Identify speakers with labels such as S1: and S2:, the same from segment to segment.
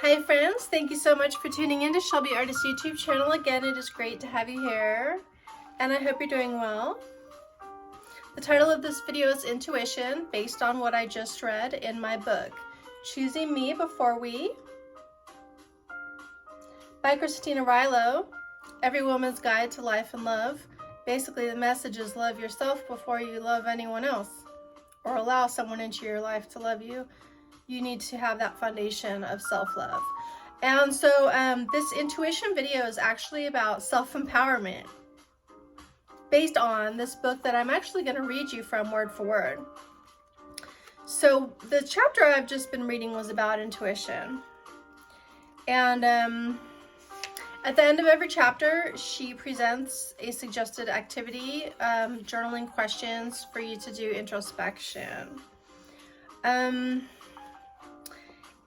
S1: Hi friends, thank you so much for tuning in to Shelby Artist YouTube channel. Again, it is great to have you here, and I hope you're doing well. The title of this video is Intuition, based on what I just read in my book, Choosing Me Before We, by Christina Rilo, Every Woman's Guide to Life and Love. Basically, the message is love yourself before you love anyone else, or allow someone into your life to love you. You need to have that foundation of self-love. And so this intuition video is actually about self-empowerment based on this book that I'm actually going to read you from word for word. So the chapter I've just been reading was about intuition. And at the end of every chapter, she presents a suggested activity, journaling questions for you to do introspection.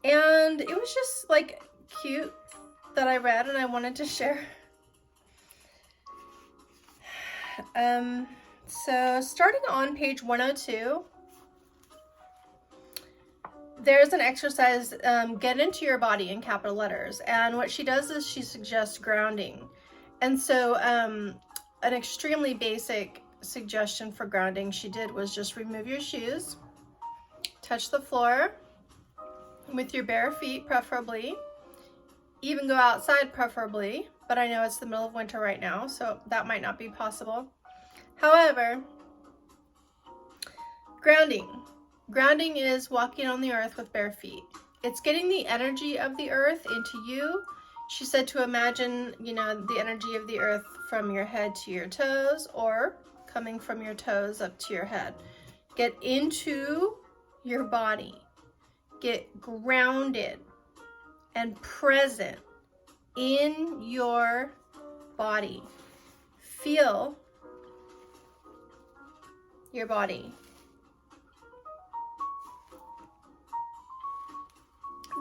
S1: And it was just like cute that I read and I wanted to share. So starting on page 102, there's an exercise, get into your body in capital letters. And what she does is she suggests grounding. And so an extremely basic suggestion for grounding she did was just remove your shoes, touch the floor with your bare feet preferably, even go outside preferably, but I know it's the middle of winter right now, so that might not be possible. However, grounding. Grounding is walking on the earth with bare feet. It's getting the energy of the earth into you. She said to imagine, the energy of the earth from your head to your toes, or coming from your toes up to your head. Get into your body. Get grounded and present in your body. Feel your body.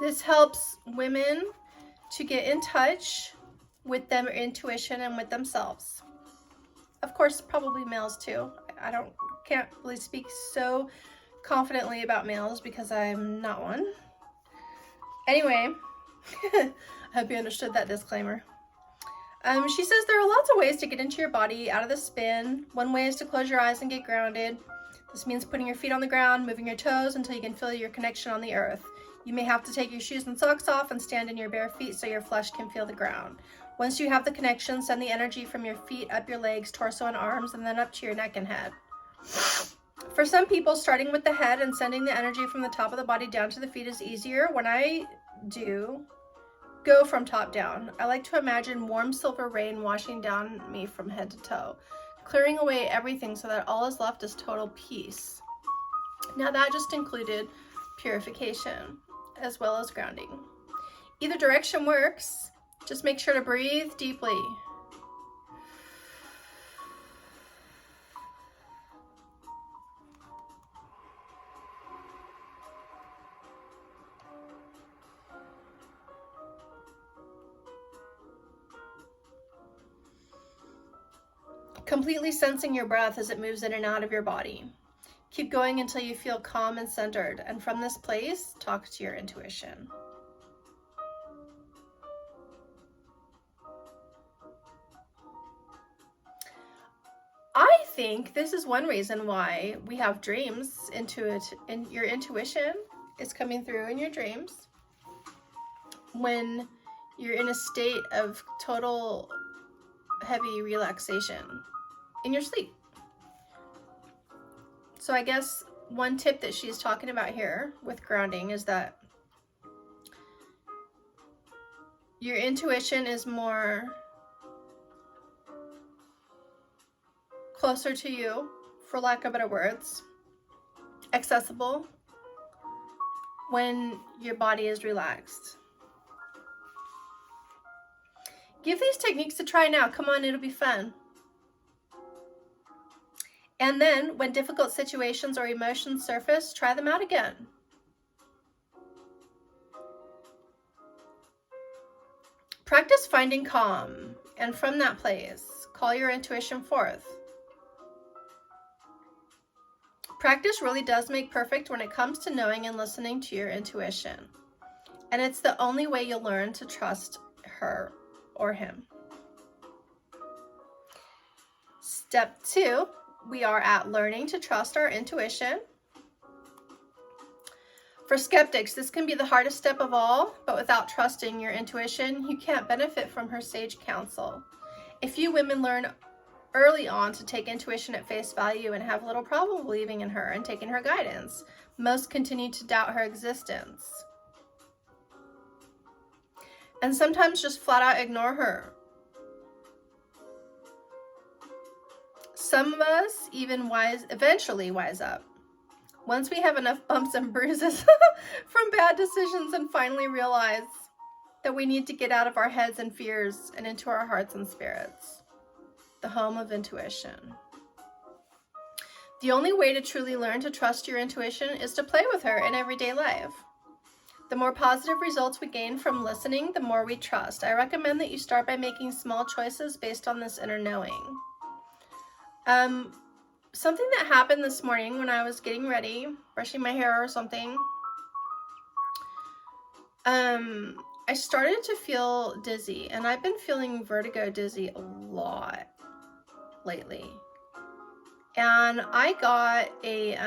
S1: This helps women to get in touch with their intuition and with themselves. Of course, probably males too. Can't really speak so confidently about males because I'm not one. Anyway, I hope you understood that disclaimer. She says there are lots of ways to get into your body out of the spin. One way is to close your eyes and get grounded. This means putting your feet on the ground, moving your toes until you can feel your connection on the earth. You may have to take your shoes and socks off and stand in your bare feet so your flesh can feel the ground. Once you have the connection, send the energy from your feet up your legs, torso, and arms, and then up to your neck and head. For some people, starting with the head and sending the energy from the top of the body down to the feet is easier. When I do go from top down, I like to imagine warm silver rain washing down me from head to toe, clearing away everything so that all is left is total peace. Now that just included purification as well as grounding. Either direction works. Just make sure to breathe deeply. Completely sensing your breath as it moves in and out of your body. Keep going until you feel calm and centered, and from this place, talk to your intuition. I think this is one reason why we have dreams. Your intuition is coming through in your dreams when you're in a state of total heavy relaxation in your sleep. So I guess one tip that she's talking about here with grounding is that your intuition is more closer to you, for lack of better words, accessible when your body is relaxed. Give these techniques a try now. Come on, it'll be fun. And then, when difficult situations or emotions surface, try them out again. Practice finding calm, and from that place, call your intuition forth. Practice really does make perfect when it comes to knowing and listening to your intuition. And it's the only way you'll learn to trust her or him. Step 2, we are at learning to trust our intuition. For skeptics, this can be the hardest step of all, but without trusting your intuition, you can't benefit from her sage counsel. A few women learn early on to take intuition at face value and have little problem believing in her and taking her guidance. Most continue to doubt her existence. And sometimes just flat out ignore her. Some of us even eventually wise up. Once we have enough bumps and bruises from bad decisions and finally realize that we need to get out of our heads and fears and into our hearts and spirits, the home of intuition. The only way to truly learn to trust your intuition is to play with her in everyday life. The more positive results we gain from listening, the more we trust. I recommend that you start by making small choices based on this inner knowing. Something that happened this morning when I was getting ready, brushing my hair or something, I started to feel dizzy, and I've been feeling vertigo dizzy a lot lately. And I got a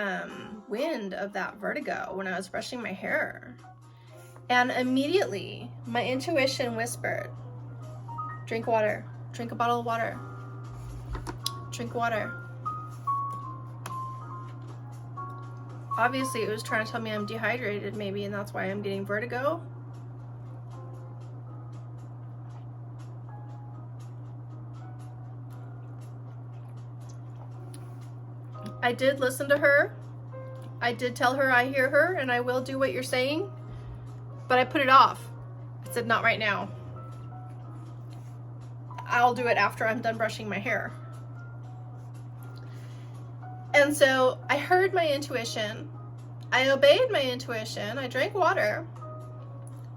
S1: wind of that vertigo when I was brushing my hair. And immediately, my intuition whispered, drink water, drink a bottle of water, drink water. Obviously, it was trying to tell me I'm dehydrated maybe, and that's why I'm getting vertigo. I did listen to her. I did tell her I hear her and I will do what you're saying, but I put it off. I said, not right now. I'll do it after I'm done brushing my hair. And so I heard my intuition. I obeyed my intuition. I drank water,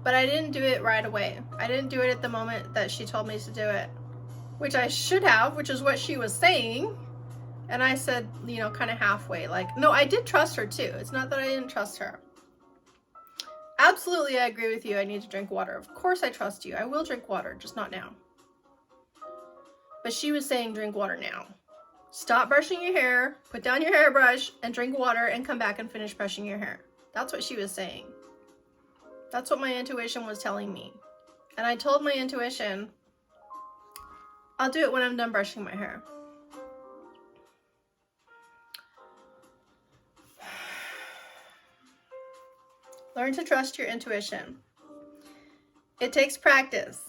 S1: but I didn't do it right away. I didn't do it at the moment that she told me to do it, which I should have, which is what she was saying. And I said, you know, kind of halfway, like, no, I did trust her too. It's not that I didn't trust her. Absolutely, I agree with you. I need to drink water. Of course I trust you. I will drink water, just not now. But she was saying drink water now. Stop brushing your hair, put down your hairbrush, and drink water and come back and finish brushing your hair. That's what she was saying. That's what my intuition was telling me. And I told my intuition, I'll do it when I'm done brushing my hair. Learn to trust your intuition. It takes practice.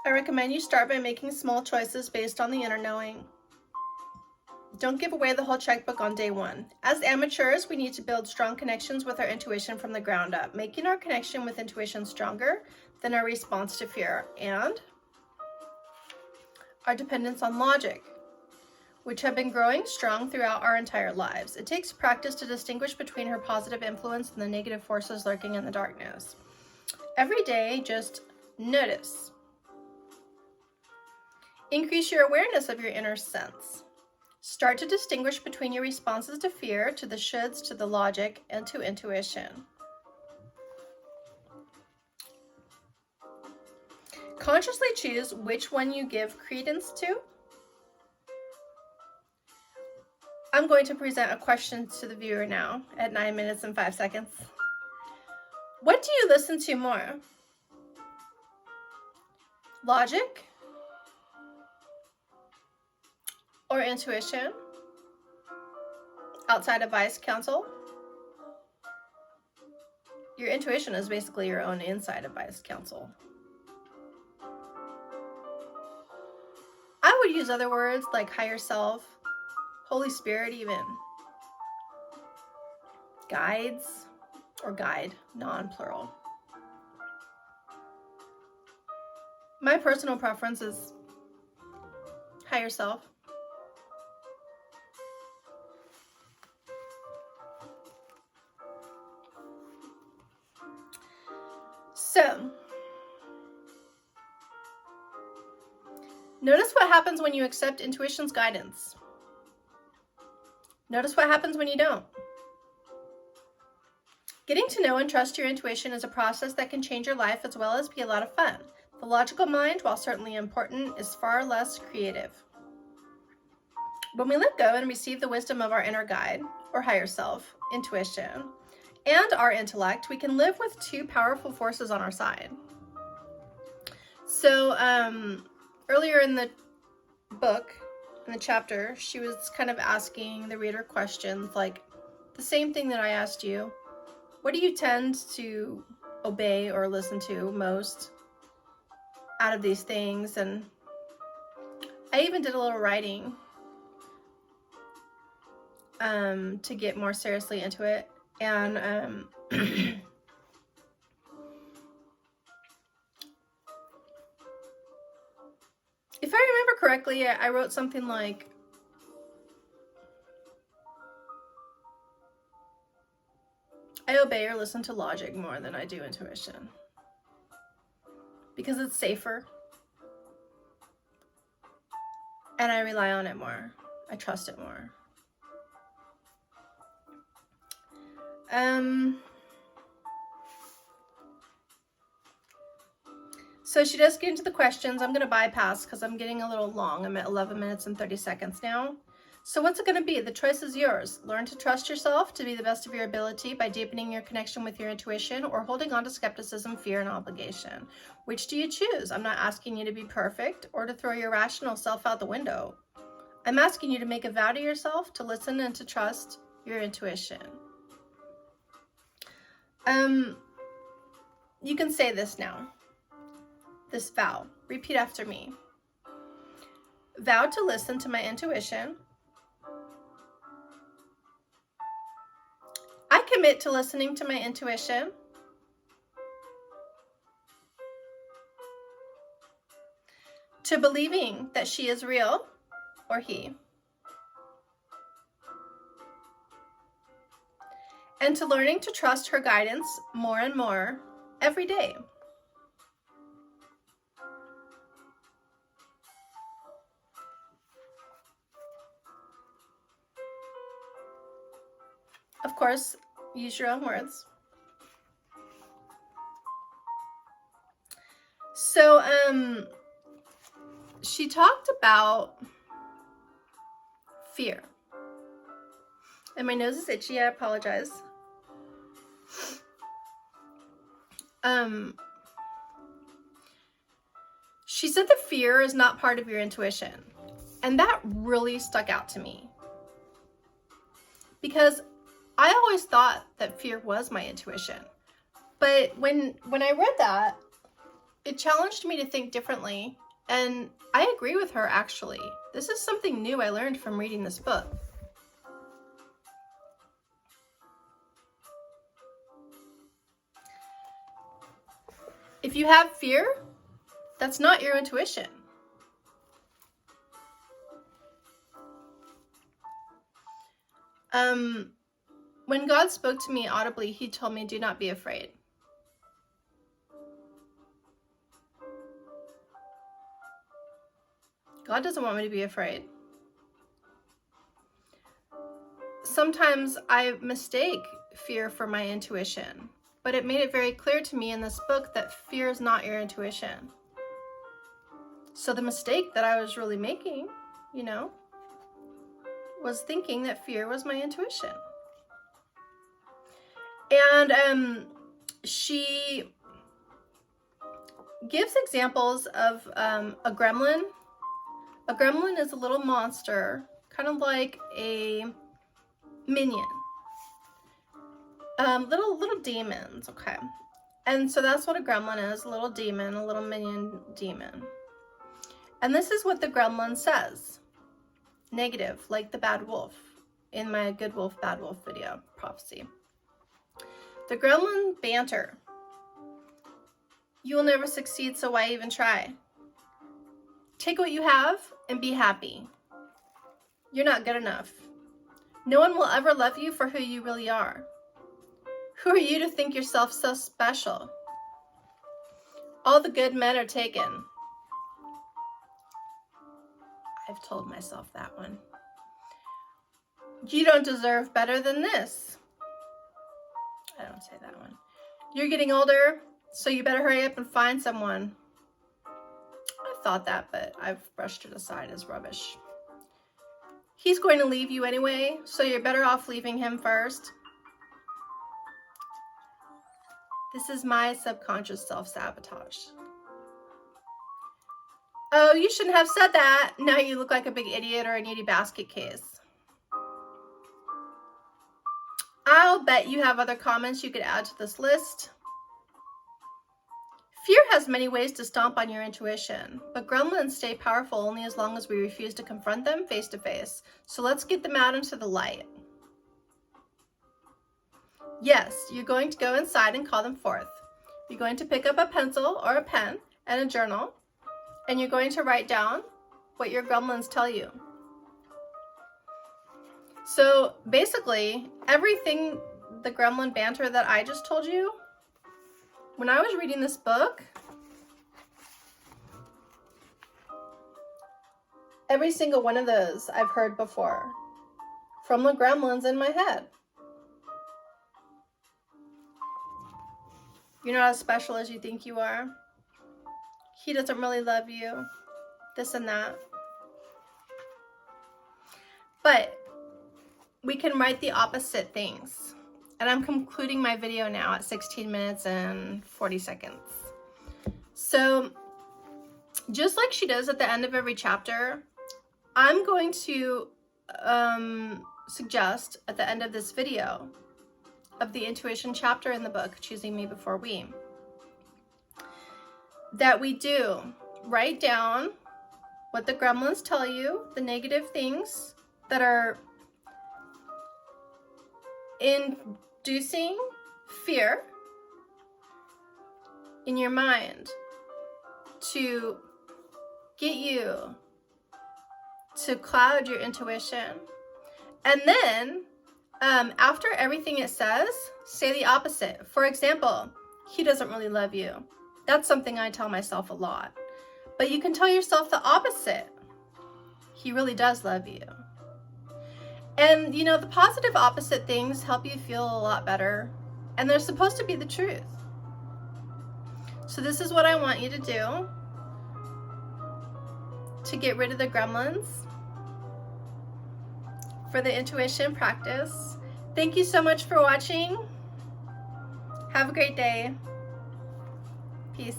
S1: I recommend you start by making small choices based on the inner knowing. Don't give away the whole checkbook on day one. As amateurs, we need to build strong connections with our intuition from the ground up, making our connection with intuition stronger than our response to fear and our dependence on logic, which have been growing strong throughout our entire lives. It takes practice to distinguish between her positive influence and the negative forces lurking in the darkness. Every day, just notice. Increase your awareness of your inner sense. Start to distinguish between your responses to fear, to the shoulds, to the logic, and to intuition. Consciously choose which one you give credence to. I'm going to present a question to the viewer now at 9 minutes and 5 seconds. What do you listen to more? Logic or intuition? Outside advice, counsel? Your intuition is basically your own inside advice, counsel. I would use other words like higher self, Holy Spirit even. Guides or guide, non-plural. My personal preference is higher self. So, notice what happens when you accept intuition's guidance. Notice what happens when you don't. Getting to know and trust your intuition is a process that can change your life as well as be a lot of fun. The logical mind, while certainly important, is far less creative. When we let go and receive the wisdom of our inner guide, or higher self, intuition, and our intellect, we can live with two powerful forces on our side. So earlier in the book, in the chapter, she was kind of asking the reader questions like the same thing that I asked you. What do you tend to obey or listen to most out of these things? And I even did a little writing to get more seriously into it. And if I remember correctly, I wrote something like, I obey or listen to logic more than I do intuition because it's safer and I rely on it more. I trust it more. So she does get into the questions. I'm going to bypass because I'm getting a little long. I'm at 11 minutes and 30 seconds now. So what's it going to be? The choice is yours. Learn to trust yourself to be the best of your ability by deepening your connection with your intuition or holding on to skepticism, fear, and obligation. Which do you choose? I'm not asking you to be perfect or to throw your rational self out the window. I'm asking you to make a vow to yourself to listen and to trust your intuition. You can say this now. This vow. Repeat after me. Vow to listen to my intuition. I commit to listening to my intuition. To believing that she is real, or he. And to learning to trust her guidance more and more every day. Of course, use your own words. So, she talked about fear. And my nose is itchy, I apologize. She said that fear is not part of your intuition. And that really stuck out to me. Because I always thought that fear was my intuition. But when I read that, it challenged me to think differently. And I agree with her, actually. This is something new I learned from reading this book. If you have fear, that's not your intuition. When God spoke to me audibly, he told me, do not be afraid. God doesn't want me to be afraid. Sometimes I mistake fear for my intuition, but it made it very clear to me in this book that fear is not your intuition. So the mistake that I was really making, was thinking that fear was my intuition. And she gives examples of a gremlin. A gremlin is a little monster, kind of like a minion. Little demons, okay. And so that's what a gremlin is, a little demon, a little minion demon. And this is what the gremlin says. Negative, like the bad wolf in my Good Wolf, Bad Wolf video, prophecy. The gremlin banter. You will never succeed, so why even try? Take what you have and be happy. You're not good enough. No one will ever love you for who you really are. Who are you to think yourself so special? All the good men are taken. I've told myself that one. You don't deserve better than this. I don't say that one. You're getting older, so you better hurry up and find someone. I thought that, but I've brushed it aside as rubbish. He's going to leave you anyway, so you're better off leaving him first. This is my subconscious self-sabotage. Oh, you shouldn't have said that. Now you look like a big idiot or a needy basket case. I'll bet you have other comments you could add to this list. Fear has many ways to stomp on your intuition, but gremlins stay powerful only as long as we refuse to confront them face to face. So let's get them out into the light. Yes, you're going to go inside and call them forth. You're going to pick up a pencil or a pen and a journal, and you're going to write down what your gremlins tell you. So basically, everything, the gremlin banter that I just told you, when I was reading this book, every single one of those I've heard before from the gremlins in my head. You're not as special as you think you are. He doesn't really love you. This and that. But we can write the opposite things. And I'm concluding my video now at 16 minutes and 40 seconds. So just like she does at the end of every chapter, I'm going to suggest at the end of this video of the intuition chapter in the book, Choosing Me Before We, that we do write down what the gremlins tell you, the negative things that are inducing fear in your mind to get you to cloud your intuition. And then after everything it says, say the opposite. For example, he doesn't really love you. That's something I tell myself a lot. But you can tell yourself the opposite. He really does love you. And, you know, the positive opposite things help you feel a lot better. And they're supposed to be the truth. So this is what I want you to do to get rid of the gremlins for the intuition practice. Thank you so much for watching. Have a great day. Peace.